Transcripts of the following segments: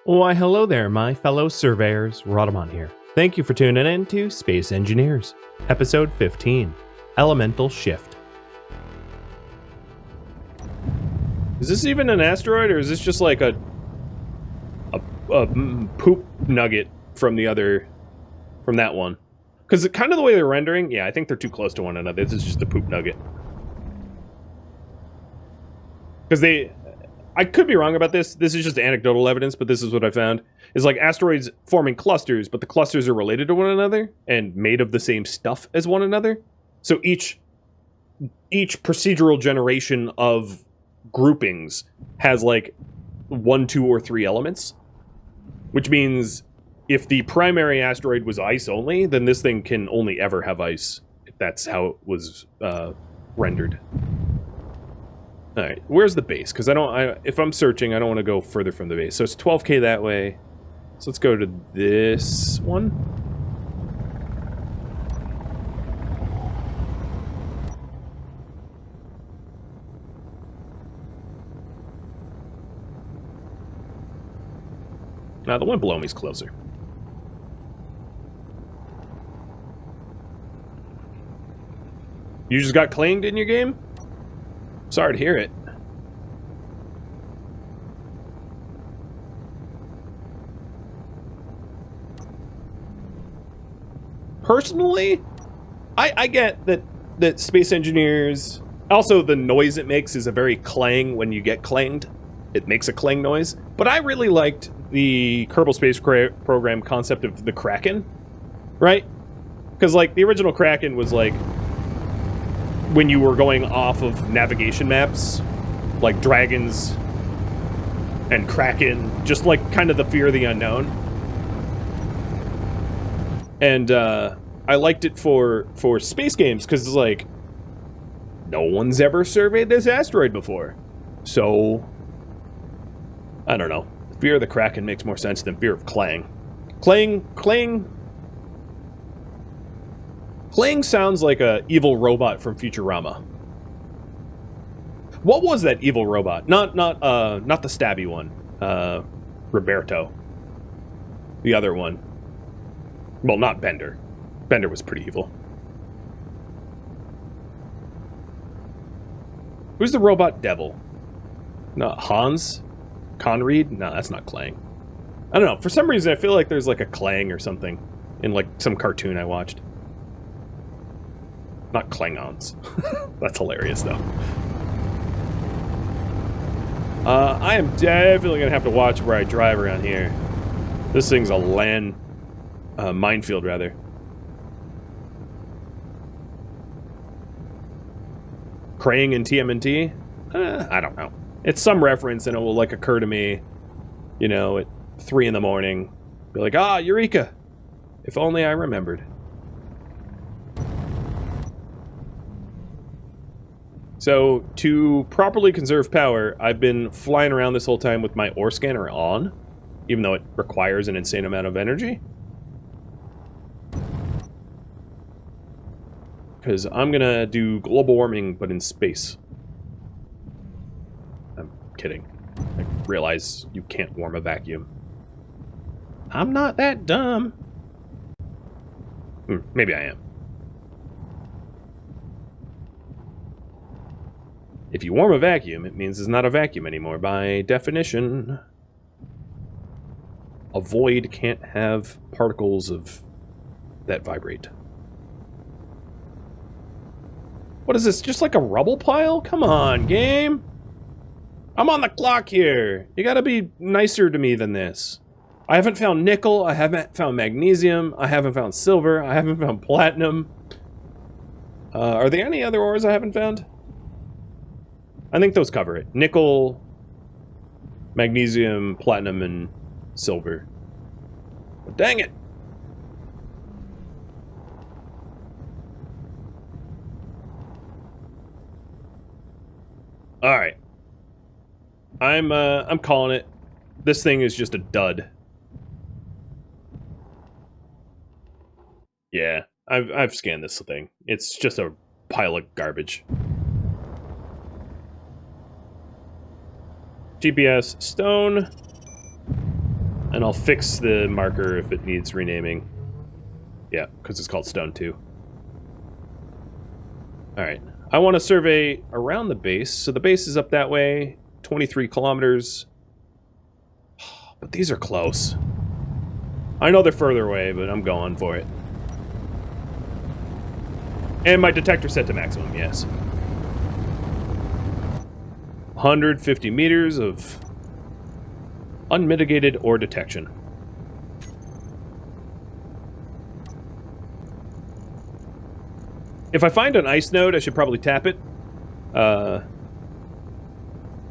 Why, hello there, my fellow surveyors. Rhadamant here. Thank you for tuning in to Space Engineers, Episode 15, Elemental Shift. Is this even an asteroid, or is this just like a poop nugget from that one? Because kind of the way they're rendering, yeah, I think they're too close to one another. This is just a poop nugget. Because I could be wrong about this. This is just anecdotal evidence, but this is what I found. Is like asteroids forming clusters, but the clusters are related to one another and made of the same stuff as one another. So each procedural generation of groupings has like 1, 2, or 3 elements. Which means if the primary asteroid was ice only, then this thing can only ever have ice. If that's how it was rendered. All right, where's the base? Because if I'm searching, I don't want to go further from the base. So it's 12K that way. So let's go to this one. Now the one below me is closer. You just got clanged in your game? Sorry to hear it. Personally, I get that Space Engineers... Also, the noise it makes is a very clang when you get clanged. It makes a clang noise. But I really liked the Kerbal Space Program concept of the Kraken, right? Because, like, the original Kraken was, like... when you were going off of navigation maps, like dragons and kraken, just like kind of the fear of the unknown. And I liked it for space games because it's like no one's ever surveyed this asteroid before, so I don't know. Fear of the kraken makes more sense than fear of clang. Clang sounds like a evil robot from Futurama. What was that evil robot? Not the stabby one. Roberto. The other one. Well, not Bender. Bender was pretty evil. Who's the robot devil? Not Hans? Conried? No, that's not Clang. I don't know. For some reason, I feel like there's like a Clang or something in like some cartoon I watched. Not Klingons. That's hilarious, though. I am definitely going to have to watch where I drive around here. This thing's a minefield, rather. Krang and TMNT? I don't know. It's some reference, and it will, like, occur to me, you know, at 3 in the morning. Be like, ah, Eureka! If only I remembered. So, to properly conserve power, I've been flying around this whole time with my ore scanner on, even though it requires an insane amount of energy. Because I'm gonna do global warming, but in space. I'm kidding. I realize you can't warm a vacuum. I'm not that dumb. Maybe I am. If you warm a vacuum, it means it's not a vacuum anymore, by definition. A void can't have particles that vibrate. What is this, just like a rubble pile? Come on, game! I'm on the clock here! You gotta be nicer to me than this. I haven't found nickel, I haven't found magnesium, I haven't found silver, I haven't found platinum. Are there any other ores I haven't found? I think those cover it. Nickel, magnesium, platinum, and silver. But dang it! All right. I'm calling it. This thing is just a dud. Yeah, I've scanned this thing. It's just a pile of garbage. GPS stone. And I'll fix the marker if it needs renaming. Yeah, because it's called Stone 2. Alright. I want to survey around the base. So the base is up that way. 23 kilometers. But these are close. I know they're further away, but I'm going for it. And my detector set to maximum, yes. 150 meters of unmitigated ore detection. If I find an ice node, I should probably tap it.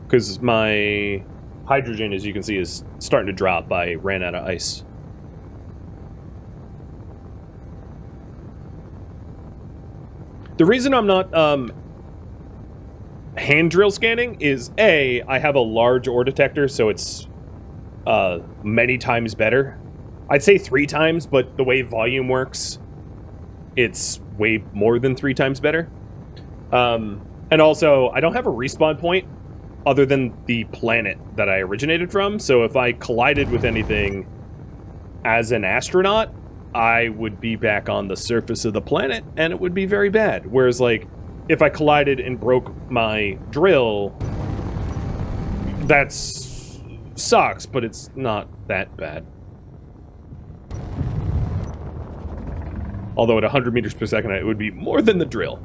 Because my hydrogen, as you can see, is starting to drop. I ran out of ice. The reason I'm not hand drill scanning is A, I have a large ore detector, so it's many times better. I'd say 3 times, but the way volume works, it's way more than 3 times better. And also, I don't have a respawn point other than the planet that I originated from, so if I collided with anything as an astronaut, I would be back on the surface of the planet, and it would be very bad. Whereas, like, if I collided and broke my drill, that's sucks, but it's not that bad. Although at 100 meters per second, it would be more than the drill.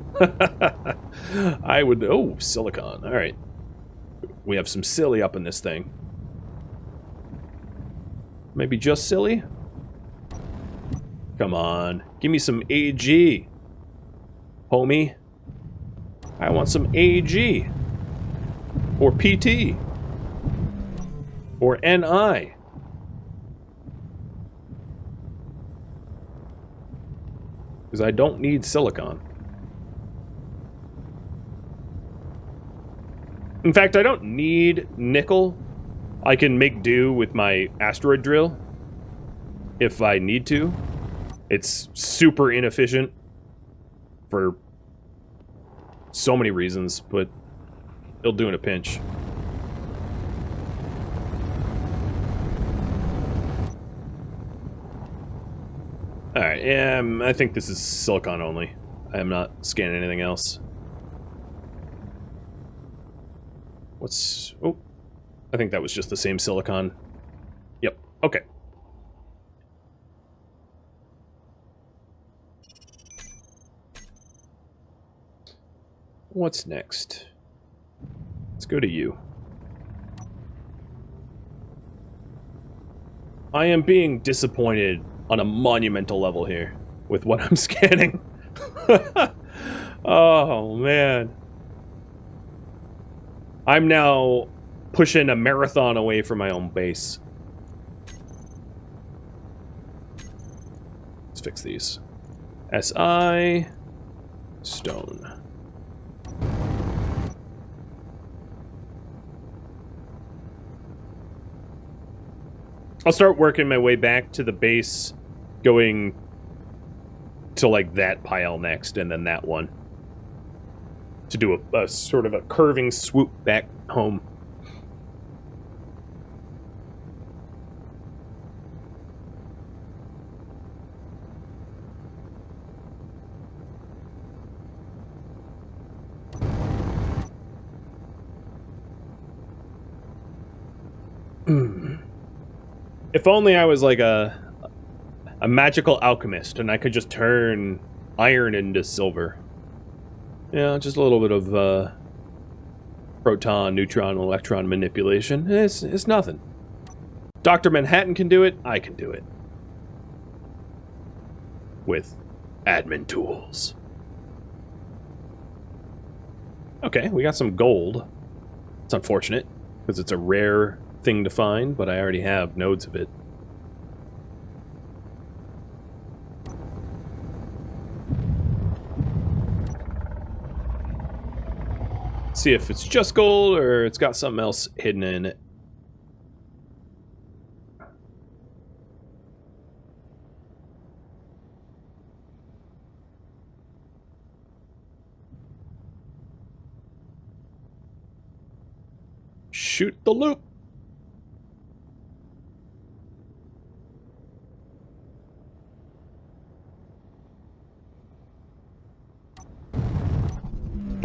I would... Oh, silicon. All right. We have some silly up in this thing. Maybe just silly? Come on. Give me some AG. Homie. I want some AG. Or PT. Or NI. Because I don't need silicon. In fact, I don't need nickel. I can make do with my asteroid drill if I need to. It's super inefficient for so many reasons, but it'll do in a pinch. Alright, yeah, I think this is silicon only. I am not scanning anything else. What's... Oh, I think that was just the same silicon. Yep, okay. What's next? Let's go to you. I am being disappointed on a monumental level here with what I'm scanning. Oh, man. I'm now pushing a marathon away from my own base. Let's fix these. SI... Stone. I'll start working my way back to the base, going to, like, that pile next, and then that one. To do a sort of a curving swoop back home. If only I was like a magical alchemist and I could just turn iron into silver. Yeah, just a little bit of proton, neutron, electron manipulation. It's nothing. Dr. Manhattan can do it, I can do it. With admin tools. Okay, we got some gold. It's unfortunate, because it's a rare thing to find, but I already have nodes of it. See if it's just gold or it's got something else hidden in it. Shoot the loop.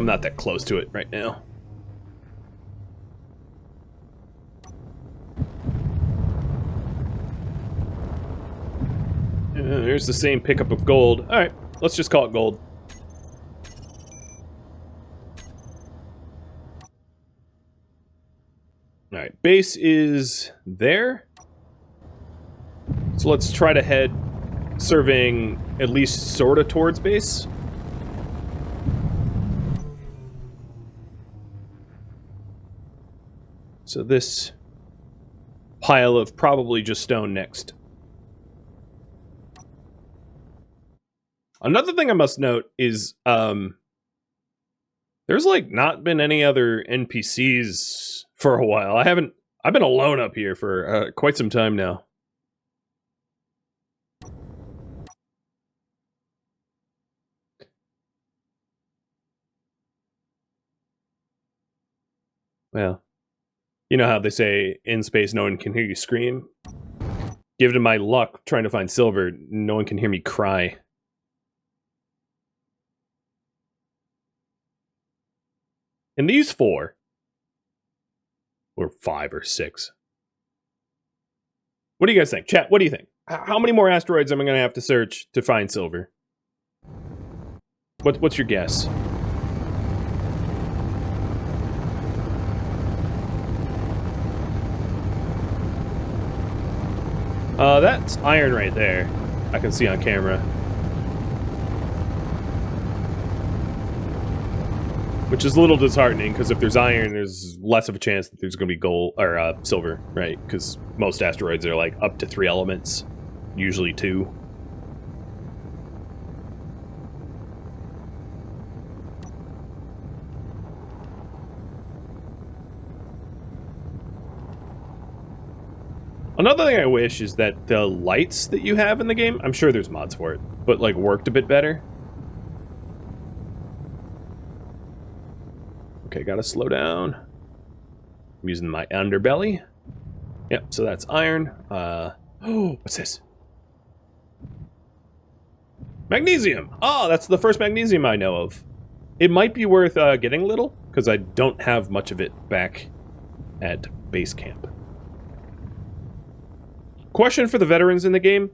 I'm not that close to it right now. There's the same pickup of gold. Alright, let's just call it gold. Alright, base is there. So let's try to head surveying at least sorta towards base. So this pile of probably just stone next. Another thing I must note is there's like not been any other NPCs for a while. I've been alone up here for quite some time now. Well, you know how they say in space no one can hear you scream? Given my luck trying to find silver, no one can hear me cry. And these 4, or 5 or 6. What do you guys think? Chat, what do you think? How many more asteroids am I going to have to search to find silver? What's your guess? That's iron right there. I can see on camera. Which is a little disheartening, because if there's iron, there's less of a chance that there's going to be gold, or silver, right? Because most asteroids are like up to 3 elements, usually 2. Another thing I wish is that the lights that you have in the game, I'm sure there's mods for it, but like worked a bit better. Okay, gotta slow down. I'm using my underbelly. Yep, so that's iron. Oh, what's this? Magnesium! Oh, that's the first magnesium I know of. It might be worth getting a little, because I don't have much of it back at base camp. Question for the veterans in the game.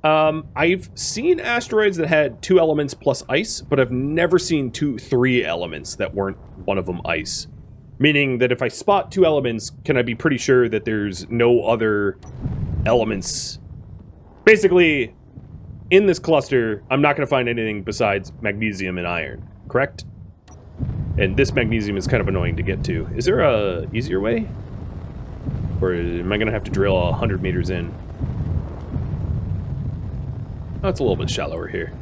I've seen asteroids that had 2 elements plus ice, but I've never seen 3 elements that weren't one of them ice. Meaning that if I spot 2 elements, can I be pretty sure that there's no other elements? Basically, in this cluster, I'm not going to find anything besides magnesium and iron, correct? And this magnesium is kind of annoying to get to. Is there a easier way? Or am I going to have to drill 100 meters in? Oh, it's a little bit shallower here.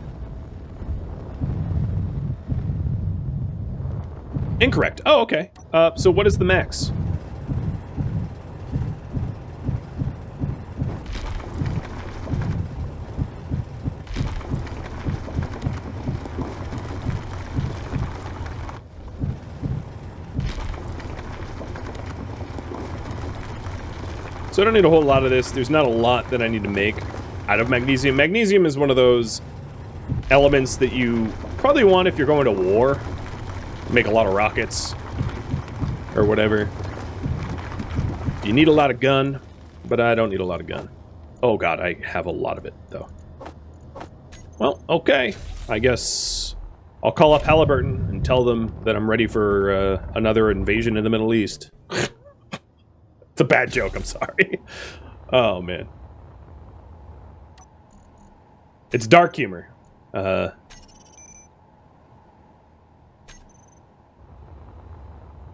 Incorrect. Oh, okay. So what is the max? So I don't need a whole lot of this. There's not a lot that I need to make out of magnesium. Magnesium is one of those elements that you probably want if you're going to war. Make a lot of rockets. Or whatever. You need a lot of gun, but I don't need a lot of gun. Oh god, I have a lot of it, though. Well, okay. I guess I'll call up Halliburton and tell them that I'm ready for another invasion in the Middle East. It's a bad joke, I'm sorry. Oh, man. It's dark humor.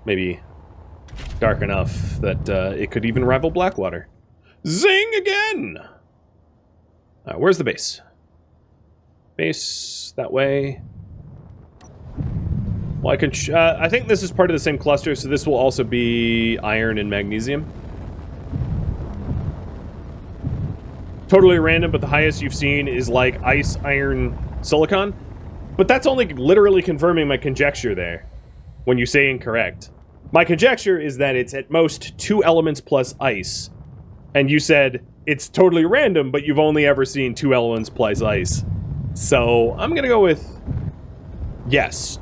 Maybe dark enough that it could even rival Blackwater. Zing again! Where's the base? Base that way. Well, I can. I think this is part of the same cluster, so this will also be iron and magnesium. Totally random, but the highest you've seen is like ice, iron, silicon. But that's only literally confirming my conjecture there. When you say incorrect. My conjecture is that it's at most 2 elements plus ice. And you said it's totally random, but you've only ever seen 2 elements plus ice. So I'm gonna go with yes.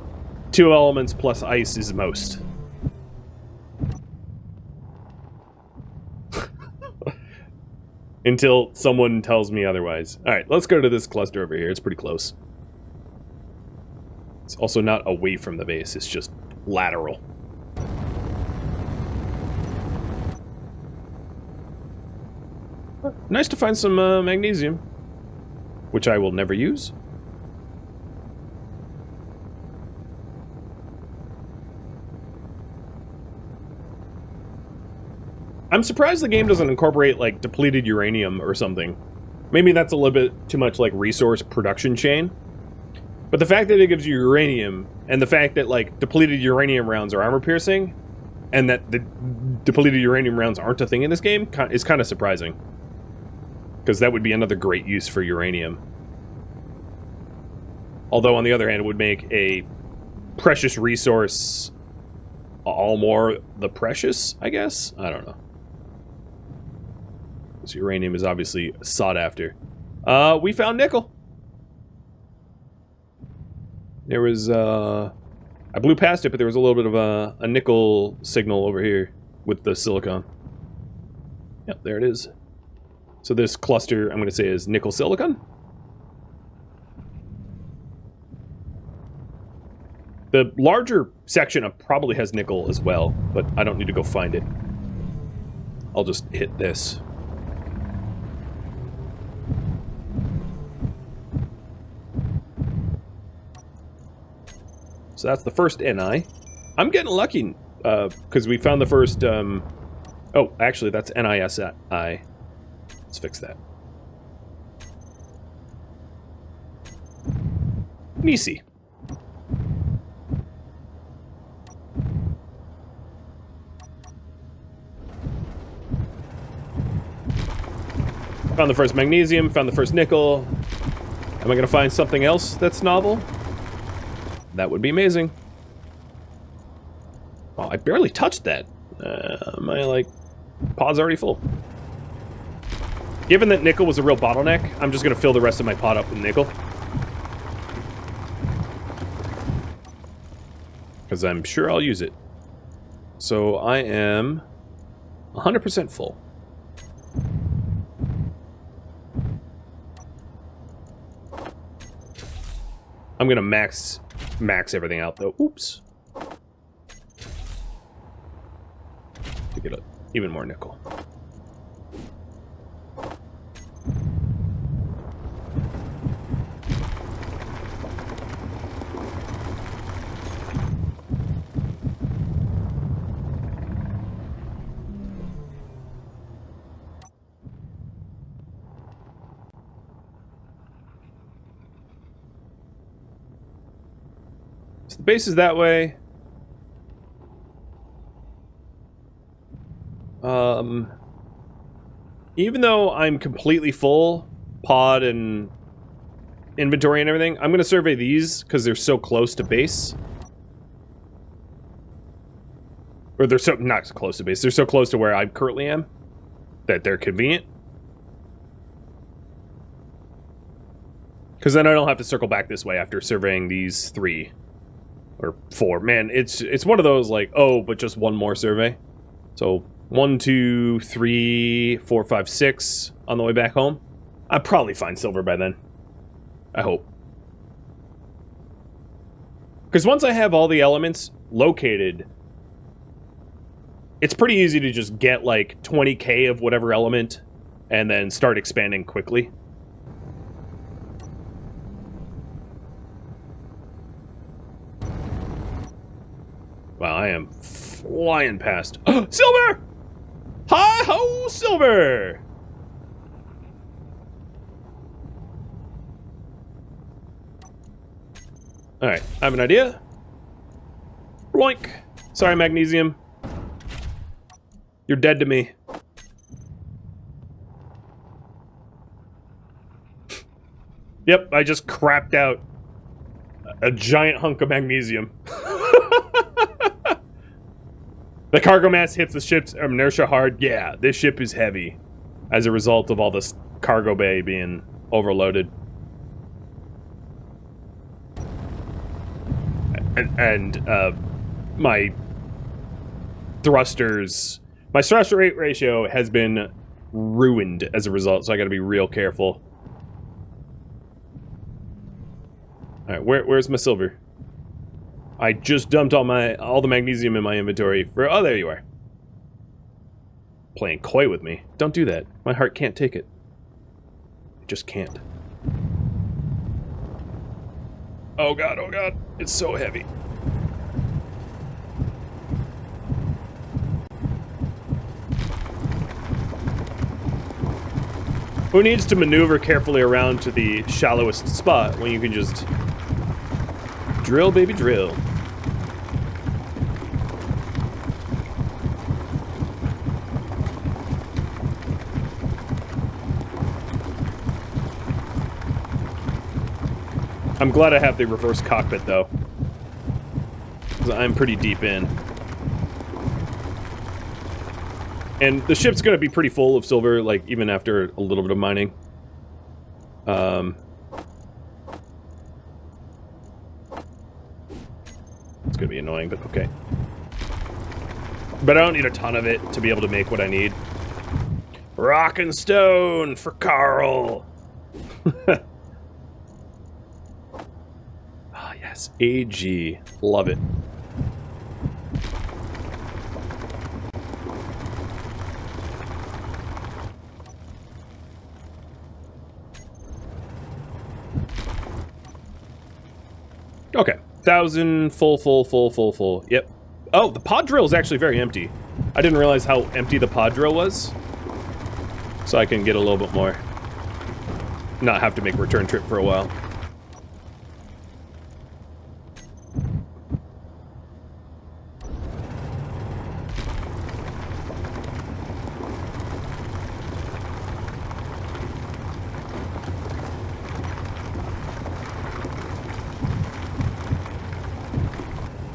2 elements plus ice is most. Until someone tells me otherwise. Alright, let's go to this cluster over here. It's pretty close. It's also not away from the base, it's just lateral. Nice to find some magnesium, which I will never use. I'm surprised the game doesn't incorporate, like, depleted uranium or something. Maybe that's a little bit too much, like, resource production chain. But the fact that it gives you uranium, and the fact that, like, depleted uranium rounds are armor-piercing, and that the depleted uranium rounds aren't a thing in this game, is kind of surprising. Because that would be another great use for uranium. Although, on the other hand, it would make a precious resource all more the precious, I guess? I don't know. This uranium is obviously sought after. We found nickel. There was, I blew past it, but there was a little bit of a nickel signal over here with the silicon. Yep, there it is. So this cluster, I'm going to say, is nickel silicon. The larger section probably has nickel as well, but I don't need to go find it. I'll just hit this. So that's the first Ni. I'm getting lucky, because we found the first, oh, actually, that's NISI. Let's fix that. Nisi. Found the first magnesium, found the first nickel. Am I going to find something else that's novel? That would be amazing. Oh, I barely touched that. My, like, pod's already full. Given that nickel was a real bottleneck, I'm just going to fill the rest of my pod up with nickel. Because I'm sure I'll use it. So I am 100% full. I'm going to max everything out, though. Oops. To get even more nickel. So the base is that way. Even though I'm completely full, pod and inventory and everything, I'm going to survey these because they're so close to base. Or they're so, not close to base, they're so close to where I currently am that they're convenient. Because then I don't have to circle back this way after surveying these 3 or 4. Man, it's one of those like, oh, but just one more survey. So 1, 2, 3, 4, 5, 6 on the way back home. I'll probably find silver by then. I hope. Because once I have all the elements located, it's pretty easy to just get like 20k of whatever element and then start expanding quickly. Wow, I am flying past. Silver! Hi-ho, silver! Alright, I have an idea. Bloink. Sorry, magnesium. You're dead to me. Yep, I just crapped out a giant hunk of magnesium. The cargo mass hits the ship's inertia hard. Yeah, this ship is heavy as a result of all this cargo bay being overloaded. and my my thruster rate ratio has been ruined as a result, so I gotta be real careful. Alright, where's my silver? I just dumped all the magnesium in my inventory for... Oh, there you are. Playing coy with me. Don't do that. My heart can't take it. It just can't. Oh god, it's so heavy. Who needs to maneuver carefully around to the shallowest spot when you can just drill, baby, drill? I'm glad I have the reverse cockpit, though, because I'm pretty deep in. And the ship's going to be pretty full of silver, like, even after a little bit of mining. It's going to be annoying, but okay. But I don't need a ton of it to be able to make what I need. Rock and stone for Carl! Ah, yes. AG. Love it. Okay. 1,000, full. Yep. Oh, the pod drill is actually very empty. I didn't realize how empty the pod drill was. So I can get a little bit more. Not have to make a return trip for a while.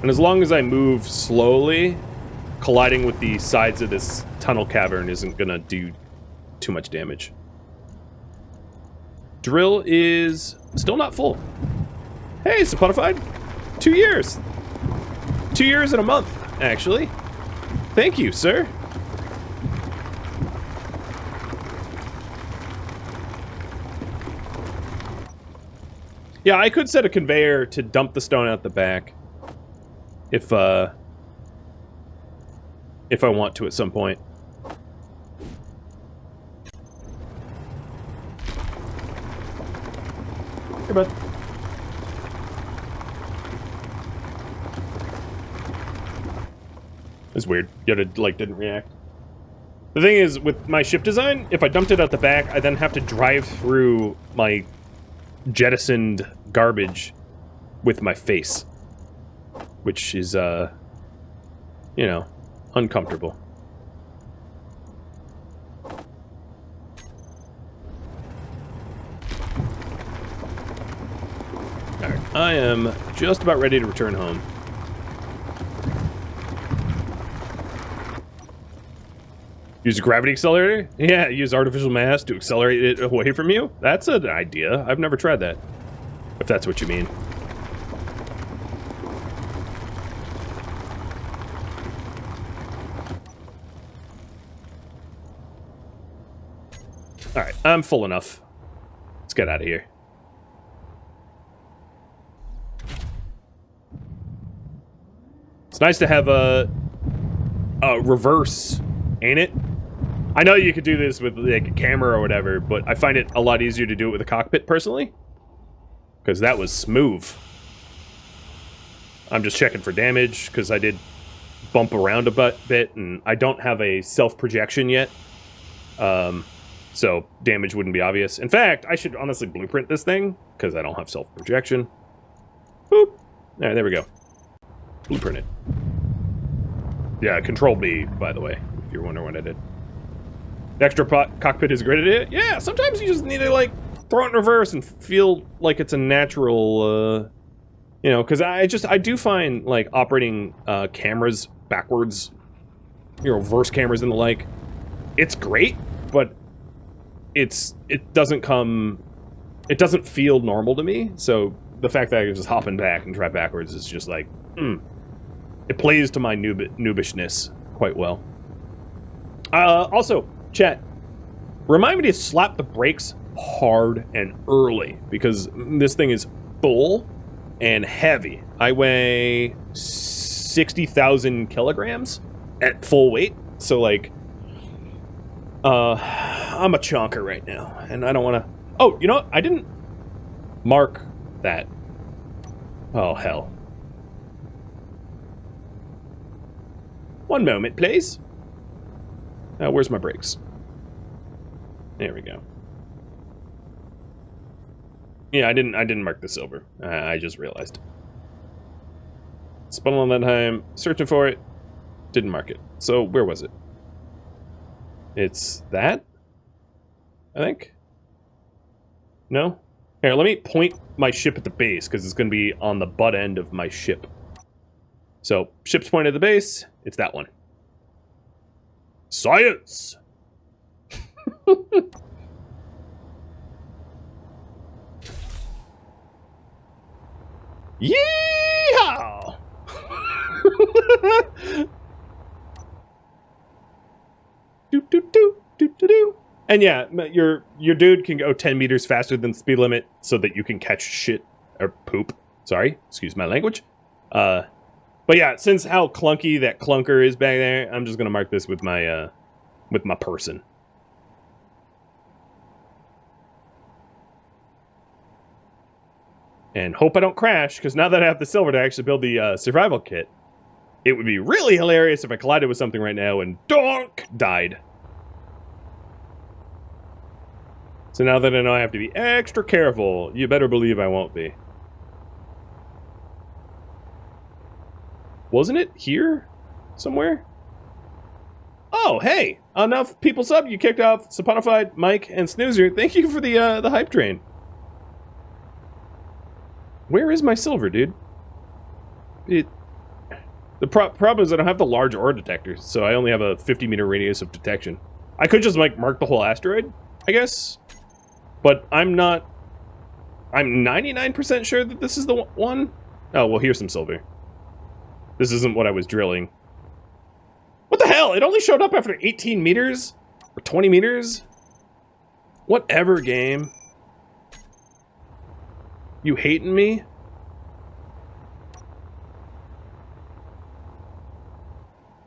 And as long as I move slowly, colliding with the sides of this tunnel cavern isn't gonna do too much damage. Drill is still not full. Hey, Saponified! 2 years! 2 years and a month, actually. Thank you, sir. Yeah, I could set a conveyor to dump the stone out the back. If I want to at some point. Hey, bud. It's weird. Yoda, like, didn't react. The thing is, with my ship design, if I dumped it out the back, I then have to drive through my jettisoned garbage with my face. Which is, you know, uncomfortable. Alright, I am just about ready to return home. Use a gravity accelerator? Yeah, use artificial mass to accelerate it away from you? That's an idea. I've never tried that. If that's what you mean. Alright, I'm full enough. Let's get out of here. It's nice to have a reverse, ain't it? I know you could do this with like a camera or whatever, but I find it a lot easier to do it with a cockpit personally. Because that was smooth. I'm just checking for damage, because I did bump around a bit, and I don't have a self-projection yet. So damage wouldn't be obvious. In fact, I should honestly blueprint this thing, because I don't have self-projection. Boop. Alright, there we go. Blueprint it. Yeah, Control B, by the way, if you're wondering what I did. The extra cockpit is a great idea. Yeah, sometimes you just need to, like, throw it in reverse and feel like it's a natural, you know, because I do find, like, operating cameras backwards, you know, reverse cameras and the like, it's great, but it doesn't feel normal to me, so the fact that I can just hop in back and try backwards is just like, it plays to my noobishness quite well. Also, chat, remind me to slap the brakes hard and early, because this thing is full and heavy. I weigh 60,000 kilograms at full weight, so like, I'm a chonker right now, and I don't want to... Oh, you know what? I didn't mark that. Oh, hell. One moment, please. Where's my brakes? There we go. Yeah, I didn't mark the silver. I just realized. Spun on that time, searching for it, didn't mark it. So where was it? It's that, I think. No? Here, let me point my ship at the base, because it's going to be on the butt end of my ship. So, ship's pointed at the base, it's that one. Science! Yeehaw! Do. And yeah, your dude can go 10 meters faster than the speed limit so that you can catch shit or poop. Sorry, excuse my language. But yeah, since how clunky that clunker is back there, I'm just gonna mark this with my person. And hope I don't crash, because now that I have the silver to actually build the survival kit, it would be really hilarious if I collided with something right now and donk died. So now that I know I have to be extra careful, you better believe I won't be. Wasn't it here somewhere? Oh, hey! Enough people sub, you kicked off Saponified, Mike, and Snoozer. Thank you for the hype train. Where is my silver, dude? The problem is I don't have the large ore detector, so I only have a 50-meter radius of detection. I could just, like, mark the whole asteroid, I guess. But I'm not... I'm 99% sure that this is the one. Oh, well, here's some silver. This isn't what I was drilling. What the hell? It only showed up after 18 meters? Or 20 meters? Whatever, game. You hating me?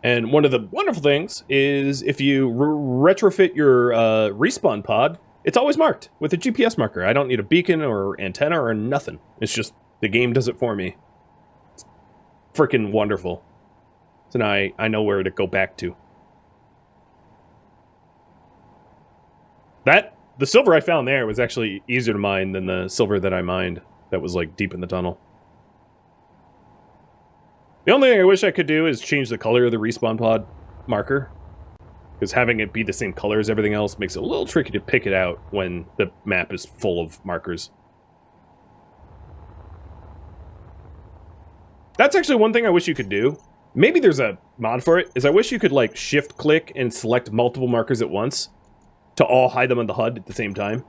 And one of the wonderful things is if you retrofit your respawn pod, it's always marked with a GPS marker. I don't need a beacon or antenna or nothing. It's just the game does it for me. It's freaking wonderful. So now I know where to go back to. The silver I found there was actually easier to mine than the silver that I mined that was like deep in the tunnel. The only thing I wish I could do is change the color of the respawn pod marker, because having it be the same color as everything else makes it a little tricky to pick it out when the map is full of markers. That's actually one thing I wish you could do. Maybe there's a mod for it, is I wish you could like shift click and select multiple markers at once to all hide them on the HUD at the same time.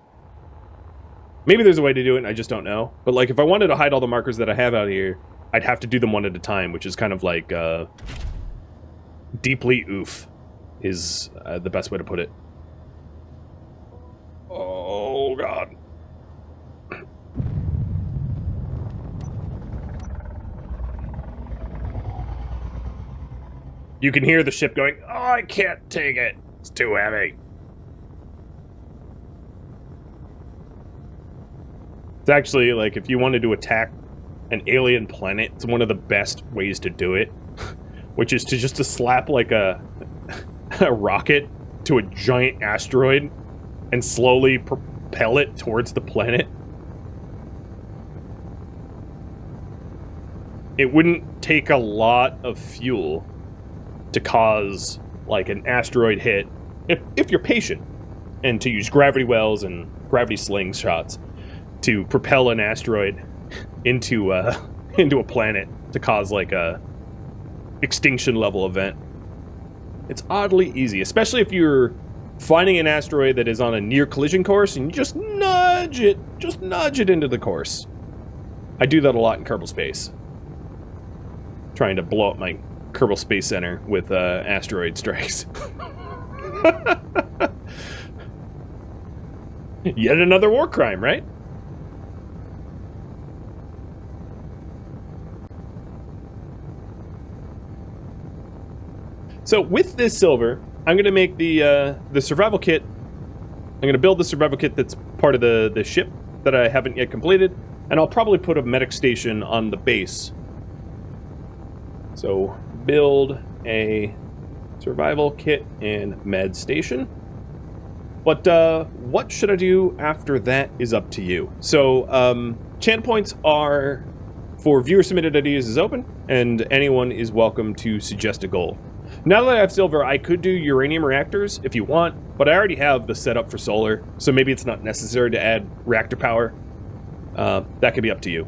Maybe there's a way to do it and I just don't know. But like if I wanted to hide all the markers that I have out here, I'd have to do them one at a time, which is kind of like deeply oof is the best way to put it. Oh god. You can hear the ship going, oh, I can't take it. It's too heavy. It's actually, like, if you wanted to attack an alien planet, it's one of the best ways to do it. Which is to slap, like, a rocket to a giant asteroid and slowly propel it towards the planet. It wouldn't take a lot of fuel to cause, like, an asteroid hit, if you're patient, and to use gravity wells and gravity slingshots to propel an asteroid into a planet to cause, like, a extinction level event. It's oddly easy, especially if you're finding an asteroid that is on a near collision course and you just nudge it into the course. I do that a lot in Kerbal Space. Trying to blow up my Kerbal Space Center with asteroid strikes. Yet another war crime, right? So with this silver, I'm going to make the survival kit. I'm going to build the survival kit that's part of the ship that I haven't yet completed, and I'll probably put a medic station on the base. So build a survival kit and med station. But what should I do after that is up to you. So chant points are for viewer submitted ideas is open, and anyone is welcome to suggest a goal. Now that I have silver, I could do uranium reactors if you want, but I already have the setup for solar, so maybe it's not necessary to add reactor power. That could be up to you.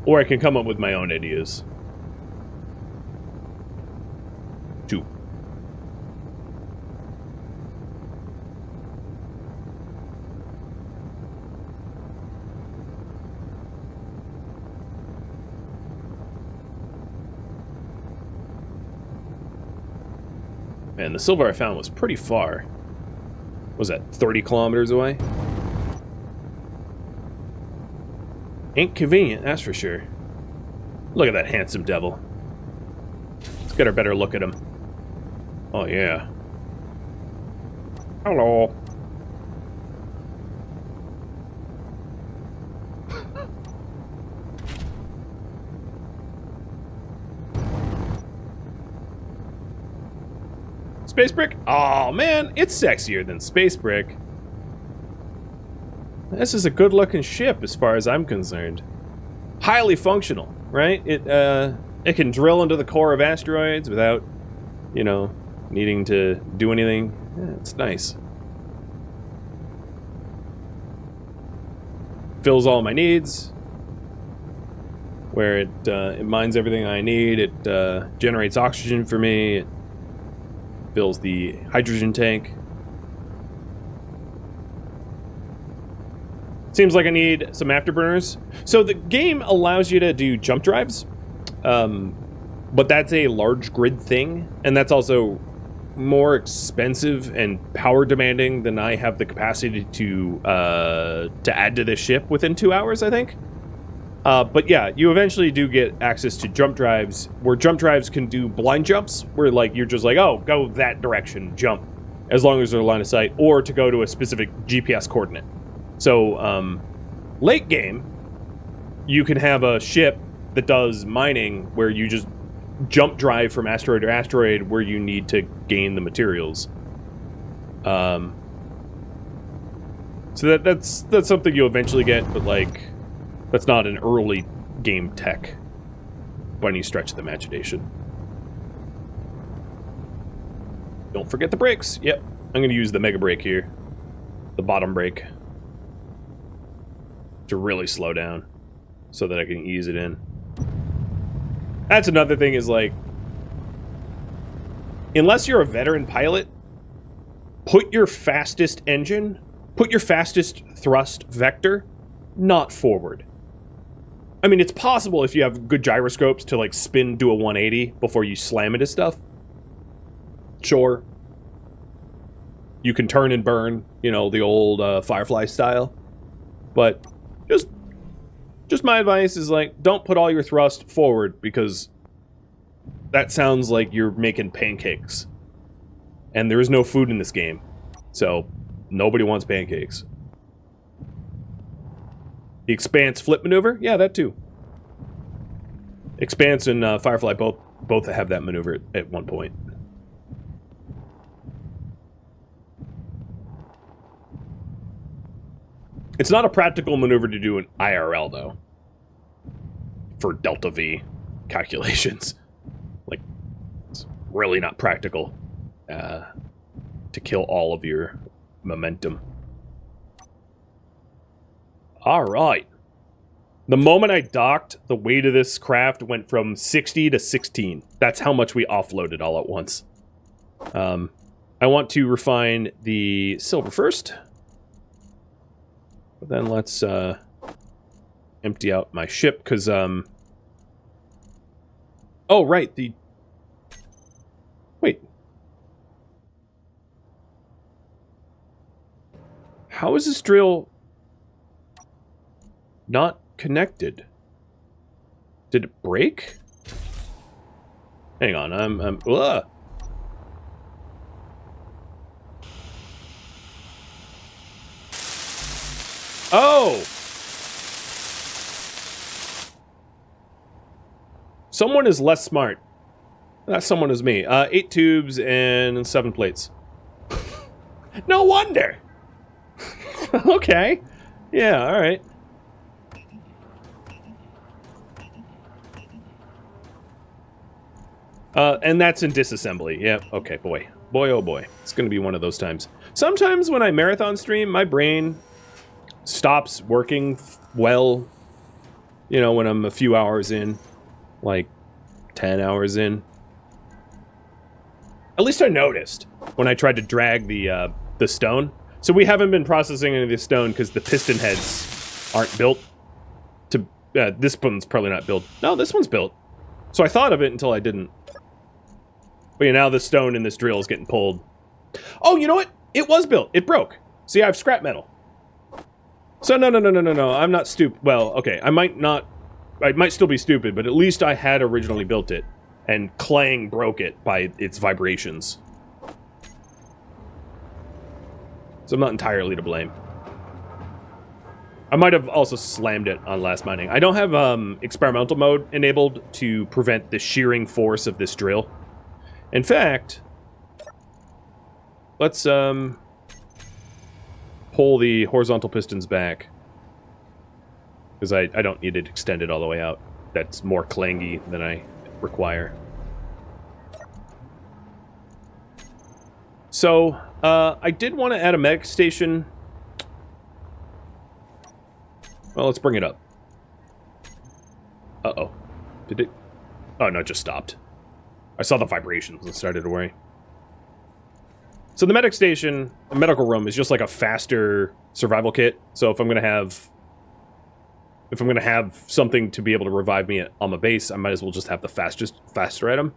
Or I can come up with my own ideas. 2. Man, the silver I found was pretty far. Was that 30 kilometers away? Ain't convenient, that's for sure. Look at that handsome devil. Let's get a better look at him. Oh, yeah. Hello. Space Brick? Oh man, it's sexier than Space Brick. This is a good-looking ship as far as I'm concerned. Highly functional, right? It can drill into the core of asteroids without, you know, needing to do anything. Yeah, it's nice. Fills all my needs. Where it mines everything I need. It generates oxygen for me. It fills the hydrogen tank. Seems like I need some afterburners. So the game allows you to do jump drives, but that's a large grid thing, and that's also more expensive and power demanding than I have the capacity to add to this ship within 2 hours, I think. But yeah, you eventually do get access to jump drives, where jump drives can do blind jumps, where like you're just like, oh, go that direction, jump, as long as they're line of sight, or to go to a specific GPS coordinate. So late game, you can have a ship that does mining where you just jump drive from asteroid to asteroid where you need to gain the materials. So that's something you'll eventually get, but like, that's not an early game tech by any stretch of the imagination. Don't forget the brakes. Yep, I'm going to use the mega brake here. The bottom brake. To really slow down so that I can ease it in. That's another thing is like, unless you're a veteran pilot, put your fastest engine, put your fastest thrust vector not forward. I mean, it's possible if you have good gyroscopes to like spin, do a 180 before you slam into stuff. Sure. You can turn and burn, you know, the old Firefly style. But just my advice is like, don't put all your thrust forward, because that sounds like you're making pancakes. And there is no food in this game. So nobody wants pancakes. The Expanse flip maneuver? Yeah, that too. Expanse and Firefly both have that maneuver at one point. It's not a practical maneuver to do in IRL, though. For Delta V calculations. Like, it's really not practical to kill all of your momentum. Alright. The moment I docked, the weight of this craft went from 60 to 16. That's how much we offloaded all at once. I want to refine the silver first. But then let's empty out my ship, because oh right, wait, how is this drill not connected? Did it break? Hang on, I'm ugh. Oh! Someone is less smart. That someone is me. 8 tubes and 7 plates. No wonder! Okay. Yeah, alright. And that's in disassembly. Yeah, okay, boy. Boy, oh boy. It's gonna be one of those times. Sometimes when I marathon stream, my brain stops working well, you know, when I'm a few hours in. Like 10 hours in. At least I noticed when I tried to drag the stone. So we haven't been processing any of the stone because the piston heads aren't built to... this one's probably not built. No, this one's built. So I thought of it until I didn't. But yeah, now the stone in this drill is getting pulled. Oh, you know what? It was built. It broke. See, I have scrap metal. So no. I'm not stupid. Well, okay, I might still be stupid, but at least I had originally built it, and Clang broke it by its vibrations. So I'm not entirely to blame. I might have also slammed it on last mining. I don't have experimental mode enabled to prevent the shearing force of this drill. In fact, let's pull the horizontal pistons back. Because I don't need it extended all the way out. That's more clangy than I require. So, I did want to add a medic station. Well, let's bring it up. Uh-oh. Did it? Oh, no, it just stopped. I saw the vibrations and started to worry. So the medic station, the medical room, is just like a faster survival kit. So if I'm going to have something to be able to revive me on my base, I might as well just have the faster item.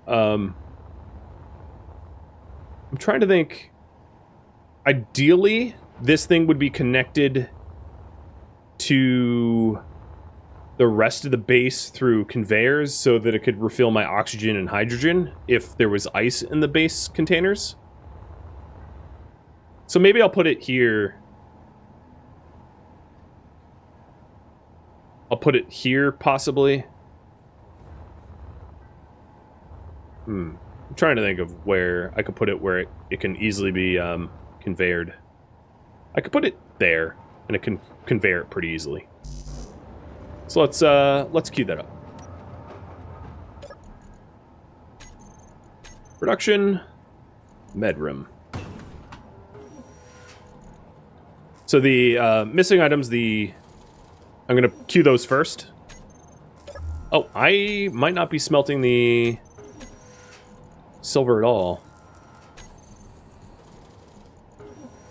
I'm trying to think. Ideally, this thing would be connected to the rest of the base through conveyors so that it could refill my oxygen and hydrogen if there was ice in the base containers. So maybe I'll put it here. I'll put it here, possibly. I'm trying to think of where I could put it where it can easily be conveyed. I could put it there, and it can conveyor it pretty easily. So let's queue that up. Production, med room. So the missing items, I'm gonna queue those first. Oh, I might not be smelting the silver at all.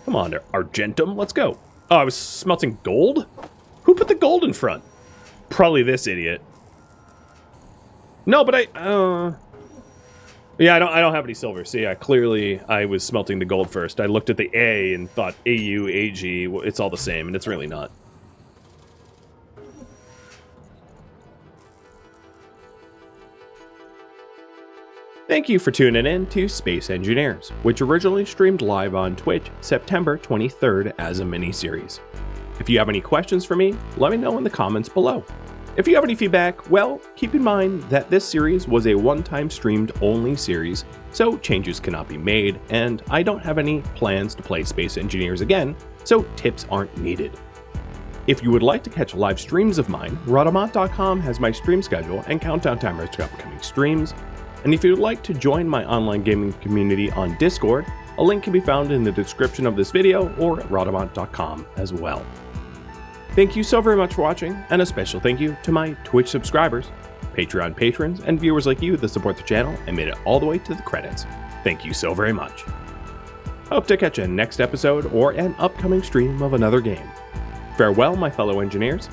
Come on, Argentum, let's go. Oh, I was smelting gold? Who put the gold in front? Probably this idiot. No, but yeah, I don't have any silver. So yeah, clearly I was smelting the gold first. I looked at the A and thought AU, AG, well, it's all the same, and it's really not. Thank you for tuning in to Space Engineers, which originally streamed live on Twitch September 23rd as a mini-series. If you have any questions for me, let me know in the comments below. If you have any feedback, well, keep in mind that this series was a one-time streamed only series, so changes cannot be made, and I don't have any plans to play Space Engineers again, so tips aren't needed. If you would like to catch live streams of mine, Rhadamant.com has my stream schedule and countdown timers to upcoming streams. And if you would like to join my online gaming community on Discord, a link can be found in the description of this video or at Rhadamant.com as well. Thank you so very much for watching, and a special thank you to my Twitch subscribers, Patreon patrons, and viewers like you that support the channel and made it all the way to the credits. Thank you so very much. Hope to catch you next episode or an upcoming stream of another game. Farewell, my fellow engineers.